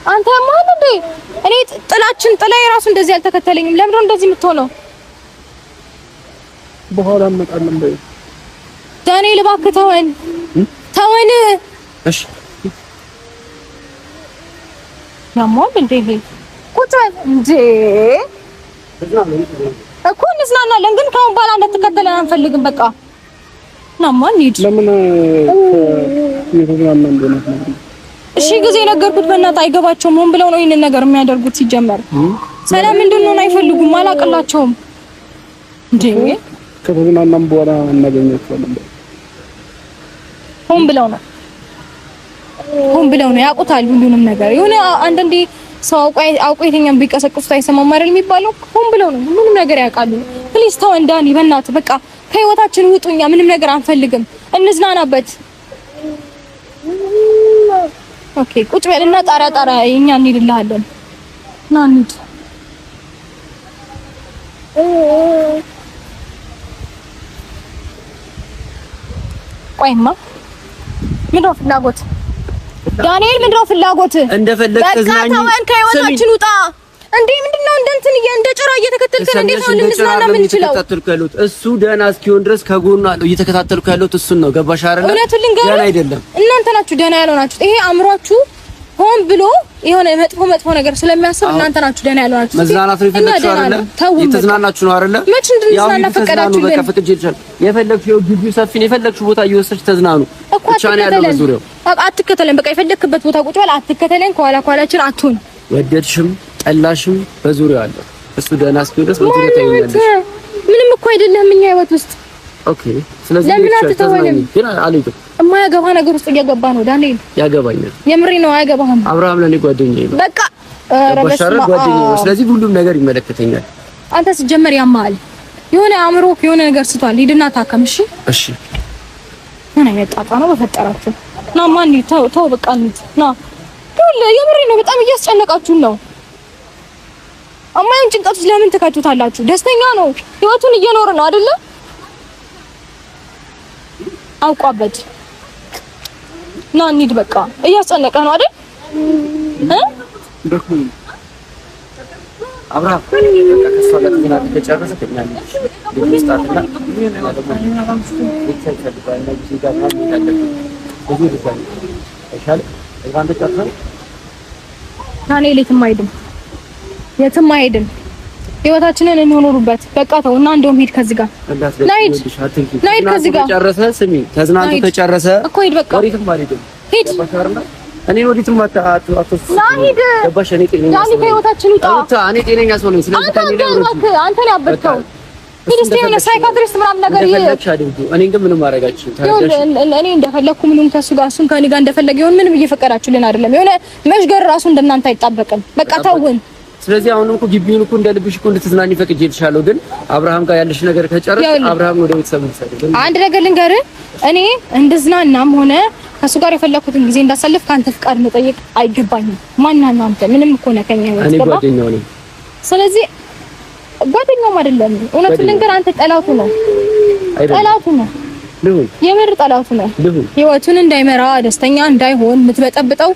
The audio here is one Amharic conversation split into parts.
አንተ ማን እንዴ? እኔ ጥላዬ ራሱ እንደዚህ አልተከተለኝም። ለምን ነው እንደዚህ የምትሆነው? በኋላ እንመጣለን በይ ዳንኤል፣ እባክህ ተወን። እሺ ያሟል እንዴ? ቁጭ እንዴ እኮ እንዝናናለን፣ ግን ከአሁን በኋላ እንዳትከተለን አንፈልግም። በቃ ናማን ሂድ። ለምን ይሄን እንደሆነ እሺ ጊዜ ነገርኩት። በእናትህ አይገባቸውም። ሆን ብለው ነው ይሄንን ነገር የሚያደርጉት። ሲጀመር ሰላም እንድንሆን አይፈልጉም። አላቀላቸውም እንዴ ከተዝናናም በኋላ እናገኛቸዋለን። ሆን ብለው ነው ያውቁታል ሁሉንም ነገር። የሆነ አንዳንዴ ሰው አውቆ የተኛም ቢቀሰቅሱት አይሰማም አይደል የሚባለው? ሆን ብለው ነው ሁሉንም ነገር ያውቃሉ። ፕሊዝ ተወን ዳኒ፣ በእናትህ በቃ ከህይወታችን ውጡኛ። ምንም ነገር አንፈልግም። እንዝናናበት። ኦኬ ቁጭ በልና ጣራ እኛ እንሄድልሃለን። ና እንሂድ። ቆይማ ምንድነው ፍላጎት? ዳንኤል ምንድነው ፍላጎት? እንደፈለክ ተዝናኝ። ተወን፣ ከህይወታችን ውጣ። እንዴ ምንድነው እንደ ጭራ እየተከተልከን? እንዴት ነው ልንዝናና የምንችለው? እሱ ደህና እስኪሆን ድረስ ከጎኑ አለው። እየተከታተልኩ ያለሁት እሱን ነው። ገባሽ አይደል? እውነቱን ልንገርህ፣ ደህና አይደለም። እናንተ ናችሁ ደህና ያልሆናችሁት። ይሄ አእምሯችሁ ሆን ብሎ የሆነ መጥፎ ነገር ስለሚያስብ እናንተ ናችሁ ደህና ያልሆናችሁት። መዝናናት ነው የፈለግሽው አይደል? የተዝናናችሁ ነው አይደል? መች እንድንዝናና ፈቀዳችሁልን? በቃ ፈቅጄ ይችላል። የፈለግሽው ግቢው ሰፊ ነው። የፈለግሽው ቦታ እየወሰድሽ ተዝናኑ። ብቻ ነው ያለው በዙሪያው። አትከተለን። በቃ የፈለክበት ቦታ ቁጭ በል። አትከተለን። ከኋላችን አትሁን። ወደድሽም ጠላሽም በዙሪያው አለ። እሱ ደህና እስኪሆን ድረስ በዙሪያው ታይኛለሽ። ምንም እኮ አይደለም እኛ ህይወት ውስጥ። ኦኬ ስለዚህ ለምን አትተወንም? ግን አልይም። የማያገባ ነገር ውስጥ እየገባ ነው ዳንኤል። ያገባኛል። የምሬ ነው። አያገባህም። አብርሃም ለኔ ጓደኛዬ ነው። በቃ ረበሽማ ጓደኛዬ ነው። ስለዚህ ሁሉም ነገር ይመለከተኛል። አንተ ሲጀመር ያማል። የሆነ አእምሮ የሆነ ነገር ስቷል። ሂድና ታከም። እሺ ምን አይነት ጣጣ ነው በፈጠራችሁ? ና ማን ተው በቃ እንሂድ። ና የምሬ ነው። በጣም እያስጨነቃችሁን ነው። አማይን ጭንቀት ውስጥ ለምን ትከቱታላችሁ? ደስተኛ ነው። ህይወቱን እየኖረ ነው አይደለ? አውቋበት። ና እንሂድ በቃ። እያስጨነቀ ነው አይደል? አብርሃም በቃ ከሷ ጋር ተገናኝተን ከጨረሰ ከኛለሽ ልጅስታትና የትም አይሄድም። ህይወታችንን እንኖርበት። በቃ ተው እና እንደውም ሂድ ከዚህ ጋር ናይድ ከዚህ ጋር ጨረሰ። ስሚ ተዝናንቶ ከጨረሰ እኮ ሂድ በቃ ወሪትም አልሄድም። ሂድ እኔ ወዲትም አትወስድ። ናይድ ገባሽ? እኔ ጤነኛ ሰው ነኝ። ከህይወታችን ውጣ። እኔ ጤነኛ ሰው ነኝ። ስለዚህ ታኔ አንተ ነው ያበድከው። ሂድ እስቲ የሆነ ሳይካትሪስት ምናምን ነገር እኔ ግን ምንም ማረጋችሁ እኔ እንደፈለኩ ምንም ከሱ ጋር እሱም ከኔ ጋር እንደፈለገ ይሁን። ምንም እየፈቀዳችሁልን አይደለም። የሆነ መሽገር ራሱ እንደናንተ አይጣበቅም። በቃ ተውን። ስለዚህ አሁንም እኮ ግቢውን እኮ እንደልብሽ እኮ እንድትዝናኝ ፈቅጄልሻለሁ። ግን አብርሃም ጋር ያለሽ ነገር ከጨረስሽ አብርሃም ወደ ቤተሰብ ይሰደድ። አንድ ነገር ልንገርህ፣ እኔ እንድዝናናም ሆነ ከሱ ጋር የፈለኩትን ጊዜ እንዳሳልፍ ካንተ ፍቃድ መጠየቅ አይገባኝም። ማንናና አንተ ምንም እኮ ነከኛ ነው። እኔ ጓደኛው ነኝ። ስለዚህ ጓደኛውም አይደለም። እውነቱን ልንገርህ፣ አንተ ጠላቱ ነው። የምር ጠላቱ ነው። ህይወቱን እንዳይመራ ደስተኛ እንዳይሆን የምትበጠብጠው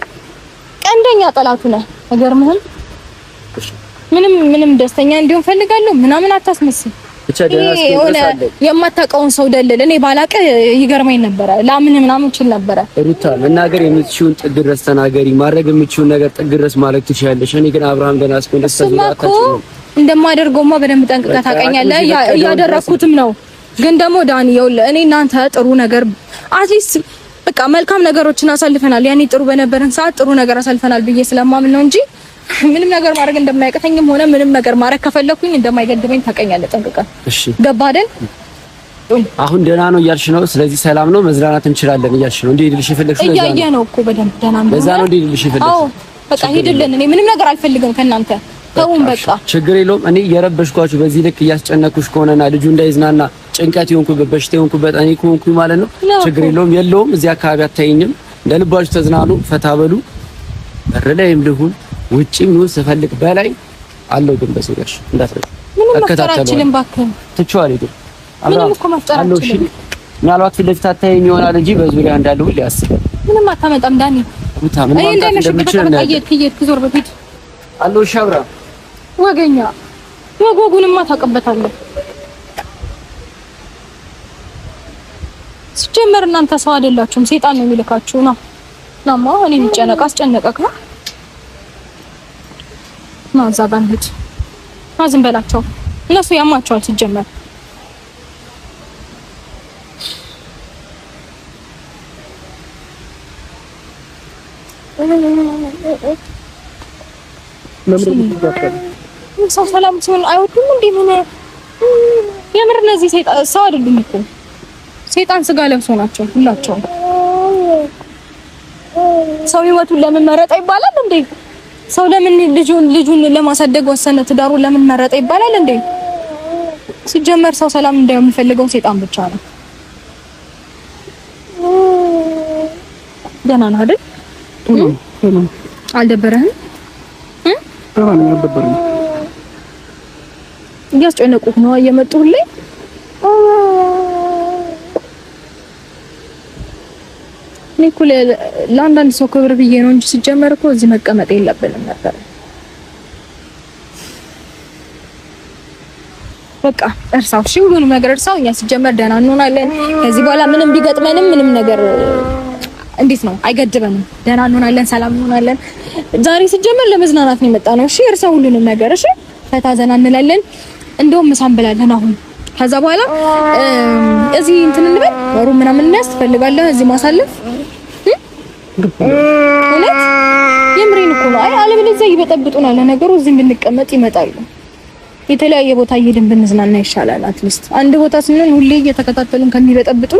ቀንደኛ ጠላቱ ነው። አይገርምህም? ምንም ደስተኛ እንዲሆን ፈልጋለሁ ምናምን አታስመስል። ብቻ ደህና የሆነ የማታውቀውን ሰው ደለል። እኔ ባላቀ ይገርመኝ ነበረ። ላምን ምናምን እችል ነበረ። ሩታ መናገር የምትችይውን ጥግ ድረስ ተናገሪ። ማድረግ የምትችይውን ነገር ጥግ ድረስ ማድረግ ትችያለሽ። እኔ ግን አብርሃም ገና አስቆንደስ ተዝናታችሁ እንደማደርገውማ በደንብ ጠንቅቀህ ታውቀኛለህ። እያደረኩትም ነው። ግን ደግሞ ዳኒ ይኸውልህ፣ እኔ እናንተ ጥሩ ነገር አትሊስት በቃ መልካም ነገሮችን አሳልፈናል። ያኔ ጥሩ በነበረን ሰዓት ጥሩ ነገር አሳልፈናል ብዬ ስለማምን ነው እንጂ ምንም ነገር ማድረግ እንደማይቀተኝም ሆነ ምንም ነገር ማድረግ ከፈለኩኝ እንደማይገድበኝ ታውቀኛለህ ጠንቅቀህ። እሺ ገባህ አይደል? አሁን ደህና ነው እያልሽ ነው። ስለዚህ ሰላም ነው፣ መዝናናት እንችላለን እያልሽ ነው። እንዴ ልልሽ የፈለግሽው ነው። እያየህ ነው እኮ በደንብ ደህና ነው። በዛ ነው እንዴ ልልሽ የፈለግሽው። አዎ በቃ ሂድልን። እኔ ምንም ነገር አልፈልግም ከእናንተ ተውን በቃ። ችግር የለውም። እኔ የረበሽኳችሁ በዚህ ልክ እያስጨነኩሽ ከሆነና ልጁ እንዳይዝናና ጭንቀት ይሆንኩበት በሽታ ይሆንኩበት እኔ ከሆንኩኝ ማለት ነው። ችግር የለውም። እዚህ አካባቢ አታይኝም። እንደልባችሁ ተዝናኑ፣ ፈታ በሉ። በር ላይም ልሁን ውጪም ነው ስፈልግ በላይ አለው። ግን በሱሪያሽ እንዳትረሽ ምንም መፍጠራችንን ባክህ ትችዋለሽ። ግን ምንም እኮ መፍጠራችንን ምናልባት ፊት ለፊት አታየኝ ይሆናል እንጂ በዙሪያ እንዳለው ሁሉ ያስባል። ምንም አታመጣም ዳኒ። አይ እንደምሽበት ከየት ዞር በፊት አለው ሻብራ ወገኛ ወጎጉንማ ታውቅበታለህ። ሲጀመር እናንተ ሰው አይደላችሁም፣ ሰይጣን ነው የሚልካችሁ ነው። ናማ እኔ ልጨነቅ አስጨነቀክ ነው ማዛባን ልጅ ማዝም በላቸው። እነሱ ያማቸዋል ሲጀመር። ሰው ሰላም ሲሆን አይወዱም እንዴ? ምን የምር እነዚህ ሰው አይደሉም እኮ ሰይጣን ስጋ ለብሶ ናቸው ሁላቸው። ሰው ህይወቱን ለምን መረጠ ይባላል እንዴ? ሰው ለምን ልጁን ለማሳደግ ወሰነ ትዳሩን ለምን መረጠ ይባላል እንዴ? ሲጀመር ሰው ሰላም እንዳይው የሚፈልገው ሰይጣን ብቻ ነው። ደህና ነህ አይደል? አልደበረህም? አልደበረኝም። እያስጨነቁህ ነው እየመጡልኝ። እኔ እኮ ለአንዳንድ ሰው ክብር ብዬ ነው እንጂ ሲጀመር እኮ እዚህ መቀመጥ የለብንም ነበር። በቃ እርሳው፣ እሺ ሁሉንም ነገር እርሳው። እኛ ሲጀመር ደህና እንሆናለን። ከዚህ በኋላ ምንም ቢገጥመንም ምንም ነገር እንዴት ነው አይገድበንም። ደህና እንሆናለን፣ ሰላም እንሆናለን። ዛሬ ሲጀመር ለመዝናናት ነው የመጣነው። እሺ እርሳው ሁሉንም ነገር። እሺ ፈታ ዘና እንላለን። እንደውም ምሳ እንበላለን አሁን። ከዛ በኋላ እዚህ እንትን እንበል ሩም ምናምን እናያዝ ትፈልጋለህ? እዚህ ማሳለፍ እውነት የምሬን እኮ ነው። አይ አለበለዚያ ይበጠብጡናል። ነገሩ እዚህ ብንቀመጥ ይመጣሉ። የተለያየ ቦታ እየሄድን ብንዝናና ይሻላል። አትሊስት አንድ ቦታ ስንሆን ሁሌ እየተከታተሉን ከሚበጠብጡ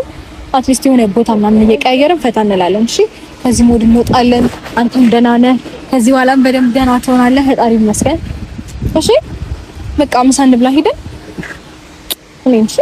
አትሊስት የሆነ ቦታ ምናምን እየቀያየርን ፈታ እንላለን። እሺ ከዚህ ሞድ እንወጣለን። አንተም ደህና ነህ። ከዚህ በኋላም በደንብ ደህና ትሆናለህ። ፈጣሪ ይመስገን። እሺ በቃ ምሳ እንብላ ሄደን እኔ እሺ